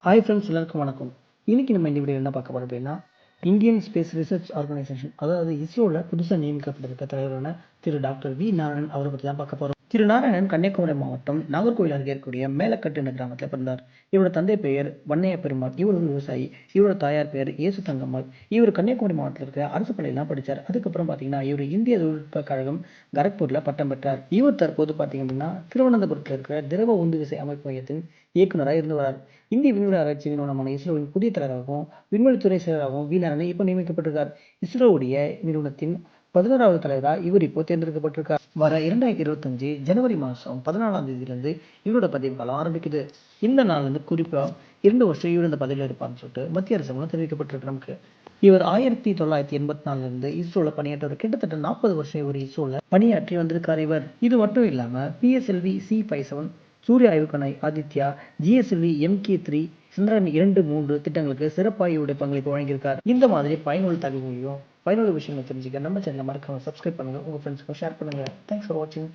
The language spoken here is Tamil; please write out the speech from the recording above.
ஹாய் ஃப்ரெண்ட்ஸ், எல்லாருக்கும் வணக்கம். இன்னைக்கு நம்ம இந்த வீடியோ என்ன பார்க்க போறோம் அப்படின்னா, இந்தியன் ஸ்பேஸ் ரிசர்ச் ஆர்கனைசேஷன், அதாவது இஸ்ரோவில் புதுசாக நியமிக்கப்பட்டிருக்க தலைவரான திரு டாக்டர் வி நாராயணன் அவரை பற்றி தான் பார்க்க போறோம். திரு நாராயணன் கன்னியாகுமரி மாவட்டம் நாகர்கோவில் அருகே இருக்கக்கூடிய மேலக்கட்டு என்ற கிராமத்தில் பிறந்தார். இவரோட தந்தை பெயர் வன்னைய பெருமாள். இவர் ஒரு விவசாயி. இவரோட தாயார் பெயர் இயேசு தங்கம்மாள். இவர் கன்னியாகுமரி மாவட்டத்தில் இருக்க அரசு பள்ளியெல்லாம் படித்தார். அதுக்கப்புறம் பார்த்தீங்கன்னா இவர் இந்திய தொழில்நுட்ப கழகம் கரக்பூரில் பட்டம் பெற்றார். இவர் தற்போது பார்த்தீங்க அப்படின்னா திருவனந்தபுரத்தில் இருக்கிற திரவ உந்து விசை அமைப்பு மையத்தின் இயக்குநராக இருந்து வரார். இந்திய விண்வெளி ஆராய்ச்சி நிறுவனமான இஸ்ரோவின் புதிய தலைவராகவும் விண்வெளித்துறை செயலராகவும் வி நாராயணன் இப்போ நியமிக்கப்பட்டிருக்கார். இஸ்ரோவுடைய நிறுவனத்தின் 11வது தலைவராக இவர் இப்போ தேர்ந்தெடுக்கப்பட்டிருக்கார். வர 2025 ஜனவரி மாதம் 14ஆம் தேதியிலிருந்து இவரோட பதவி காலம் ஆரம்பிக்குது. இந்த நாள் வந்து குறிப்பாக 2 வருஷம் இவர் இந்த பதவியில் இருப்பார்னு சொல்லிட்டு மத்திய அரசு மூலம் தெரிவிக்கப்பட்டிருக்கு நமக்கு. இவர் 1984 இஸ்ரோல பணியாற்றவர். கிட்டத்தட்ட 40 வருஷம் இவர் இஸ்ரோல பணியாற்றி வந்திருக்கார் இவர். இது மட்டும் இல்லாம PSLV C57 சூரிய ஆய்வுக்கணை ஆதித்யா, GSLV MK3 சந்திரன் 2, 3 திட்டங்களுக்கு சிறப்பாக இவருடைய பங்களிப்பு வழங்கியிருக்கார். இந்த மாதிரி பயனுள்ள தகவல்களையும் பயனுள்ள விஷயங்களை தெரிஞ்சுக்க நம்ம சேனலை மறக்காம சப்ஸ்கிரைப் பண்ணுங்க, உங்க ஃப்ரெண்ட்ஸ்க்கும் ஷேர் பண்ணுங்க. தேங்க்ஸ் ஃபார் வாட்சிங்.